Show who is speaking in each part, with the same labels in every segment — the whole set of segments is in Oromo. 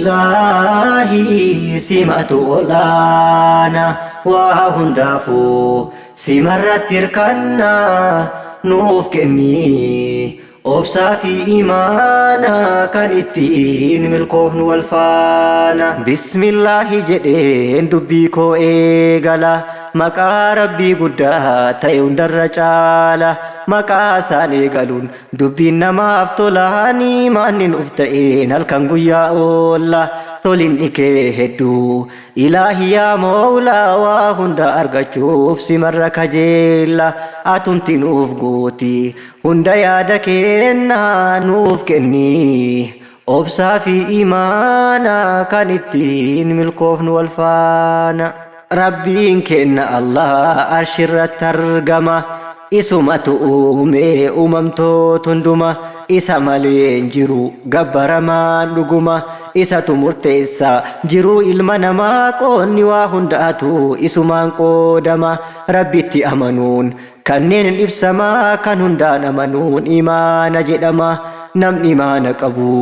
Speaker 1: إلهي سمعت أولانا وهندافو سمرت تركنا نوف كني أبصى في إيمانا كانتين ملكوفن والفانا بسم الله جدين دبيكو إيغالا مقا ربي قدا تيون درجالا مقا ساني قالون دبين نما أفتولاني مانين أفتئين الكنغويا أولا تولين إكي هدو إلهي يا مولا وهندا أرغچوف سمر كجيلا أتنتي نوف قوتي هندا يادكينا نوف كني أبصى في إيمانا كانتين ملكوفن والفانا ربين كنا الله أرشر ترجمة isumatu uume uumamtoota hunduma isa malee jiru gabbaramaan dhuguma isatu murteessa jiru ilma namaa qoonni waa hundaatu isumaan qoodama rabbitti amanuun kanneen ibsamaa kan hundaan amanuun imaana jedhama namni imaana qabu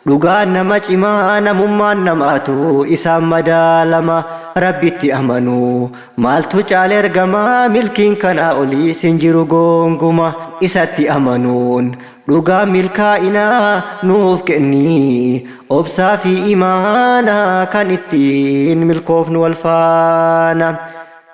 Speaker 1: dhugaan nama cimaa namummaan namaatu isaan madaalama rabbitti amanuu maaltu caale ergamaa milkiin kanaa olii sinjiru gonguma isatti amanuun dhugaa milkaa'inaa nuuf kenni obsaa fi imaana kan ittiin milkoofnu walfaana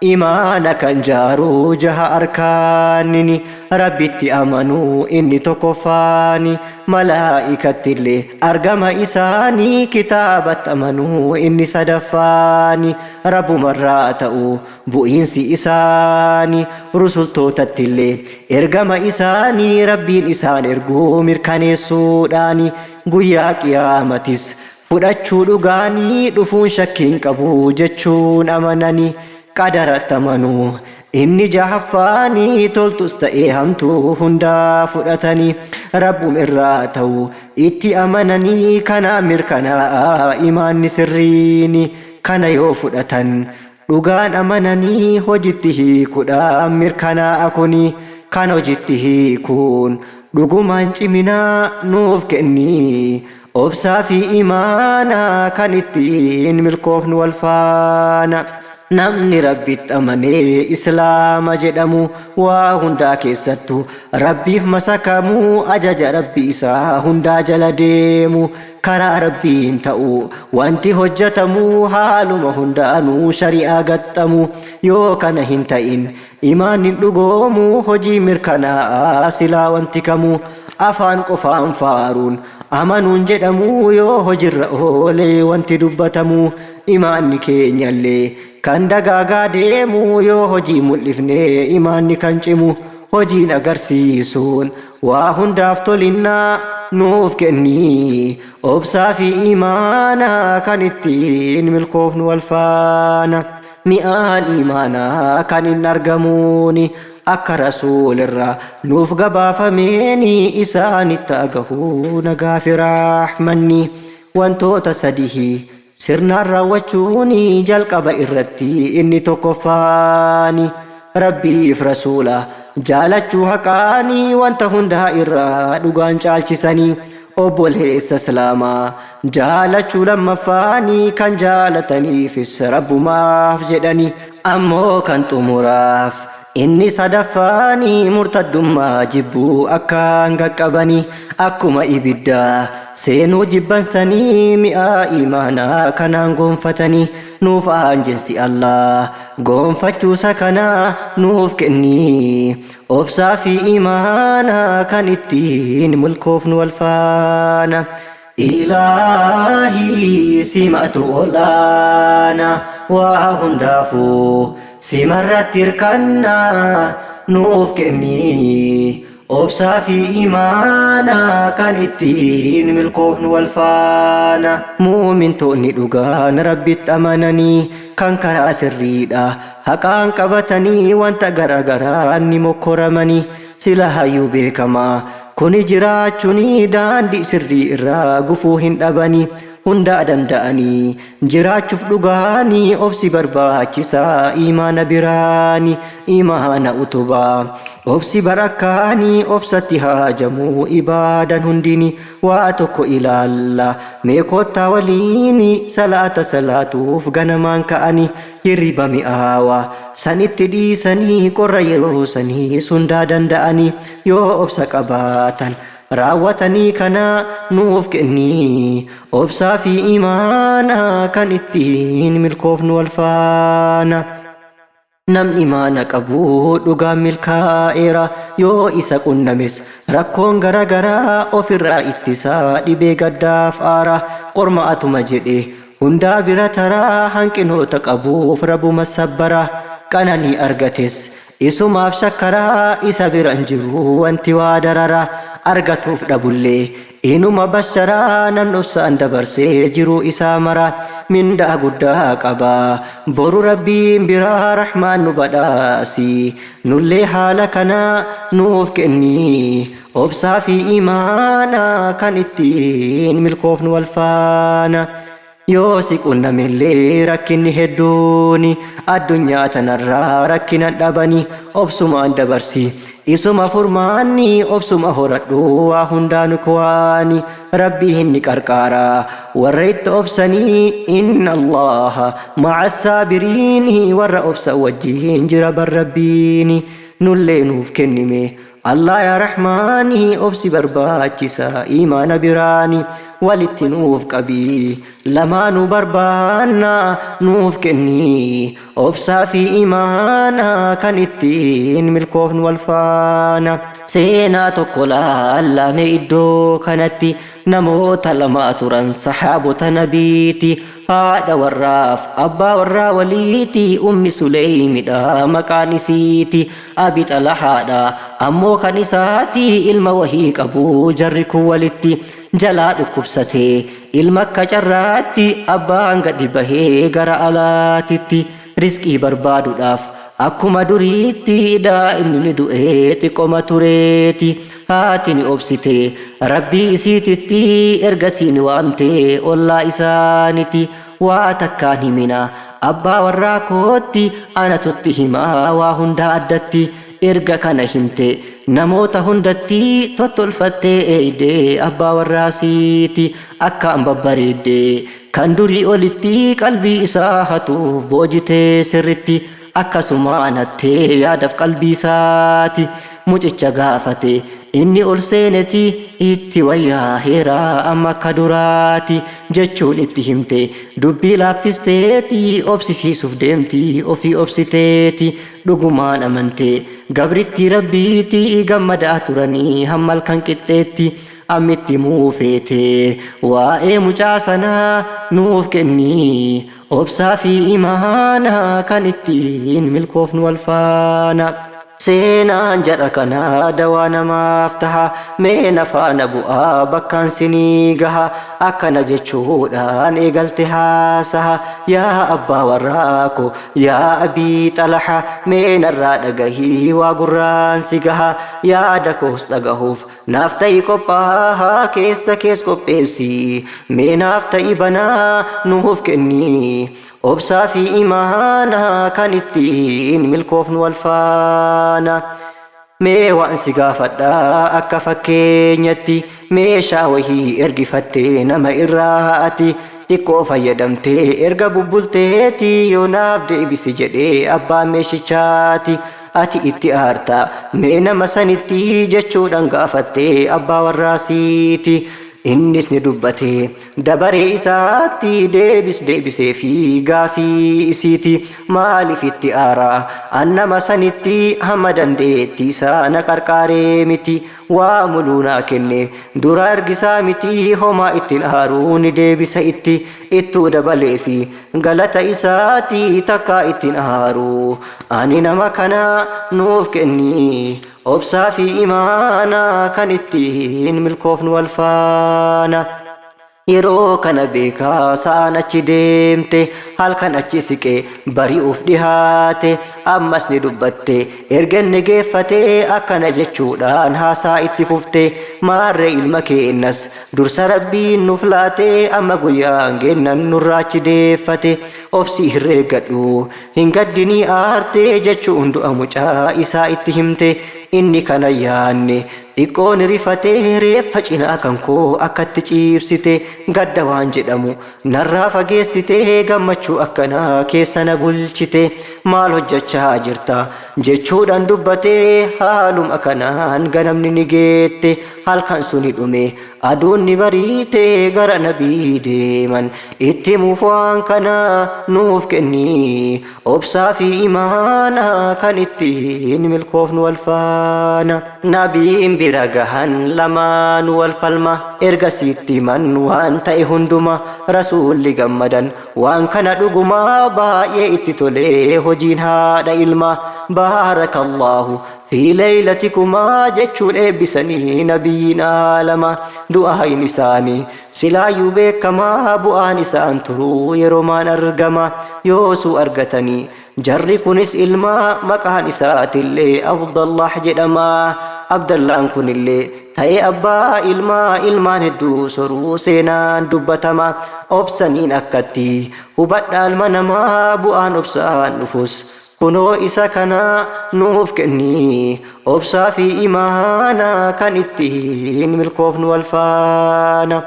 Speaker 1: إيمانا كان جارو جها أركانني ربيتي أمنو إني تكفاني ملائكة اللي أرقم إساني كتابة أمنو إني صدفاني رب مراتو بوئنسي إساني رسول توتت اللي إرقم إساني ربين إسان إرقو مركاني سوداني قويا قيامتس فدachuu dhugaanii dhufuun shakkiin qabu jechuun amananii قدرت منو إني جهفاني تلتست إيهمتو هندا فرأتني رب مراتو إتي أمنني كان مركنا إيمان سريني كان يوفرأتن لغان أمنني هجته كدا مركنا أكوني كان هجته كون لغمان جمنا نوف كأني أبسا في إيمانا كانتين ملكوفن والفانا namni rabbitti amanee islaama jedhamu waa hundaa keessattu rabbiif masakamu ajaja rabbi isaa hundaa jala deemu karaa rabbiin ta'u wanti hojjetamu haaluma hundaanuu shari'aa gaxxamu yoo kana hin ta'in imaanin dhugoomu hojii mirkanaa silaa wanti kamu afaan qofaan faaruun amanuun jedhamu yoo hojirra oolee wanti dubbatamu imaanni keenyallee kan dagaagaa deemu yoo hojii mul'ifnee imaanni kan cimu hojiin agarsiisuun waa hundaaf tolinnaa nuuf kenni obsaa fi imaana kan ittiin milkoofnu walfaana mi'aan imaanaa kan hin argamuuni akka rasuulirraa nuuf gabaafameeni isaanitti agahuu nagaa fi raaxmanni wantoota sadihii sirnaan raawwachuuni jalqaba irratti inni tokkoffaani rabbiif rasuula jaalachuu haqaanii wanta hundaa irraa dhugaan caalchisanii obboleessa islaamaa jaalachuu lammaffaanii kan jaalataniifis rabbumaaf jedhanii ammoo kan xumuraaf inni sadaffaanii murtaddummaa jibbuu akkaan qaqqabanii akkuma ibiddaa seenuu jibbansanii mi'aa imaanaa kanaan gonfatanii nuuf aanjinsi Allah gonfachuusa kanaa nuuf kenni obsaa fi imaanaa kan ittiin milkoofnu walfaana إلهي سمعت أولانا وهندافو سمرت تركنا نوف كني أبصى في إيمانا كان التين ملكوفن والفانا مؤمن توني دوغان ربي أمانني كان كرا سريدا حقان قبتني وانت غرغراني مكرمني سلاها يوبيكما kuni jiraachuuni daandii sirrii irraa gufuu hin dhabani hunda danda'anii jiraachuuf dhugaanii obsi barbaachisaa imaana biraanii imaana utubaa obsi barakkaanii obsatti haajamuu ibaadan hundini waa tokko ilaalla mee kottaa waliini salaata salaatuuf ganamaan ka'anii hirriba mi'aawa sanitti dhiisanii qorra yeroo sanii hundaa danda'anii yoo obsa qabaatan raawwatanii kana nuuf kennii obsaa fi imaana kan ittiin milkoofnu wal faana. Namni imaana qabu dhugaan milkaa'eera yoo isa qunnames rakkoon garagaraa ofirraa ittisaa dhibee gaddaaf aara qorma'atuma jedhe hundaa bira taraa hanqinoota qabuuf rabuma sabbara qananii argates isumaaf shakkaraa isa biran jiru wanti waa darara argatuuf dhabullee inuma basharaa nan obsaan dabarsee jiru isaa mara mindaa guddaa qaba boru rabbiin biraa rahmaan nu badhaasi nullee haala kana nuuf kennii obsaa fi imaana kan ittiin milkoofnu wal faana. yoo si qunnamillee rakkinni hedduuni addunyaa tanarraa rakkina dhabani obsumaan dabarsi isuma furmaanni obsuma horadhu waa hundaanu kuwaani rabbii hinni qarqaara warra itti obsanii inna allaha ma'a saabiriini warra obsa wajjiin jira bar rabbiini nullee nuuf kennime Allah ya Rahmani obsi barbaachisa imaana biraani walitti nuuf qabi lamaanuu barbaanna nuuf kenni obsaa fi imaana kan ittiin milkoofnu wal faana. Seenaa tokko laallame iddoo kanatti namoota lama turan sahaabota nabiiti haadha warraaf abbaa warraa waliiti ummi Suleymidha maqaan isiiti abi Xalahaadha ammoo kan isaati ilma wahii qabu jarri kun walitti jalaa dhukkubsate ilma akka carraatti abbaan gadi bahee gara alaatitti rizqii barbaaduudhaaf akkuma duriitti daa'imni ni du'ee xiqqoma tureeti haati ni obsite rabbii isiititti ergasiin waamtee ollaa isaaniti waa takkaan himina abbaa warraa kootti anatutti himaa waa hundaa addatti erga kana himte namoota hundatti tottolfattee eeydee abbaa warraasiiti akkaan babbareedde kan durii olitti qalbii isaa hatuuf boojitee sirritti akkasumaan hattee yaadaf qalbii isaati mucicha gaafate inni ol seeneti itti wayyaa heeraa amma akka duraati jechuun itti himte dubbii laaffisteeti obsisiisuuf deemti ofii obsiteeti dhugumaan amante gabritti rabbiiti gammadaa turanii hammal kan qixxeetti ammitti muufeete waa'ee mucaa sanaa nuuf kennii obsaa fi imaana kan ittiin milkoofnu wal faana. Seenaan jedha kana dawaa namaaf taha mee nafaana bu'aa bakkaan sinii gaha akkana jechuudhaan eegalte haasaha yaa abbaa warraa ko yaa abii Xalaha mee narraa dhagahii waa gurraan si gaha yaada koos dhagahuuf naaf ta'i qophaahaa keessa kees qopheessi mee naaf ta'i banaa nuuf kennii obsaa fi imaana kan ittiin milkoofnu wal faana. Mee waan si gaafadhaa akka fakkeenyatti meeshaa wahii ergifattee nama irraa ati xiqqoo fayyadamtee erga bubbulteeti yoo naaf deebisi jedhee abbaan meeshichaati ati itti aarta mee nama sanitti jechuudhaan gaafattee abbaa warraasiiti. Innis ni dubbate dabaree isaatti deebisee fi gaafii isiiti maaliif itti aaraa annama sanitti hamma dandeetti isaa na qarqaaree miti waa muluu naa kenne dura ergisaa miti homaa ittiin aaruu ni deebisa itti ittuu dabalee fi galata isaatti takkaa ittiin aaruu ani nama kana nuuf kenni obsaa fi imaana kan ittiin milkoofnu wal faana. yeroo kana beekaa sa'aan achi deemte halkan achi siqee bari'uuf dhihaate ammas ni dubbatte erganni geeffate akkana jechuudhaan haasaa itti fufte maarree ilma keennas dursa rabbiin nuuf laate amma guyyaan geennan nurraa achi deeffate obsi herreegadhu hin gaddinii aarte jechuun du'a mucaa isaa itti himte inni kana yaanne dhiqqoon rifatee reeffa cinaa kan koo akkatti ciibsite gadda waan jedhamu narraa fageessite gammachuu akkanaa keessa na bulchite maal hojjechaa jirta jechuudhaan dubbate haaluma kanaan ganamni ni geette halkan suni dhume aduun ni bariite gara nabii deeman itti muuf waan kana nuuf kenni obsaa fi imaana kan ittiin milkoofnu wal faana nabiin bira gahan lamaan wal falma ergasiitti man waan ta'e hunduma rasuulli gammadan waan kana dhuguma baay'ee itti tolee hojiin haadha ilma baarakallahu في ليلتكما جتشون إبسني نبينا لما دعاء نساني سلا يبكما بؤان سانترو يرومان أرقما يوسو أرقتني جري كنس إلما مكان سات اللي عبد الله جدما عبد الله أنكن اللي تاي أبا إلما ندو سرو سينان دبتما أبسنين أكتي وبدأ المنما بؤان أبسان نفوس kunoo isa kana nuuf kenni obsaa fi imaana kan ittiin milkoofnu wal faana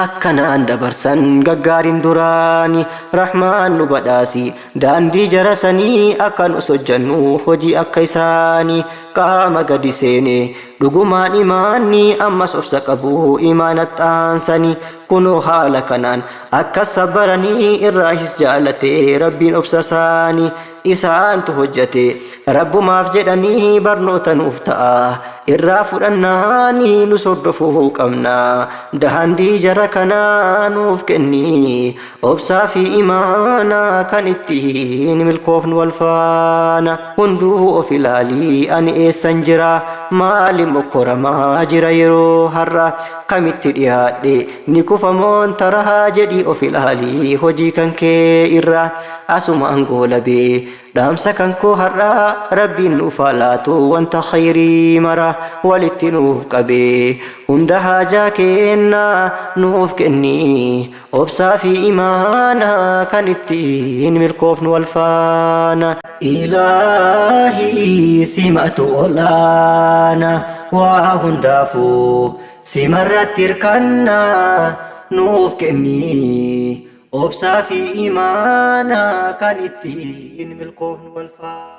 Speaker 1: akkanaan dabarsan gaggaariin duraani rahmaan nu badhaasi daandii jarasanii akka nu hojjannu hojii akka isaanii qaama gadi seene dhugumaan imaanni ammas obsa qabu imaanatti aansanii kunoo haala kanaan akka sabaranii irraahis jaalate rabbiin obsa isaanii isaantu hojjate rabbumaaf jedhanii barnoota nuuf ta'a irraa fudhannaanii nu hordofuu qabna daandii jara kanaa nuuf kenni obsaa fi imaana kan ittiin milkoofnu wal faana hunduu of ilaalii ani eessan jira maaliin mokkoramaa jira yeroo har'a kamitti dhiyaadhe ni kufamoon tarahaa jedhii of ilaalii hojii kan kee irra asumaan goolabee dhaamsa kan koo har'a rabbiin nuuf laatu wanta khayrii mara walitti nuuf qabee hunda haajaa keenna nuuf kenni obsaa fi imaana kan ittiin milkoofnu wal faana ilaahii simatu olaana waa hundaafuu simarratti hirkanna nuuf kenni obsaa fi imaana kan ittiin milkoofnu wal faana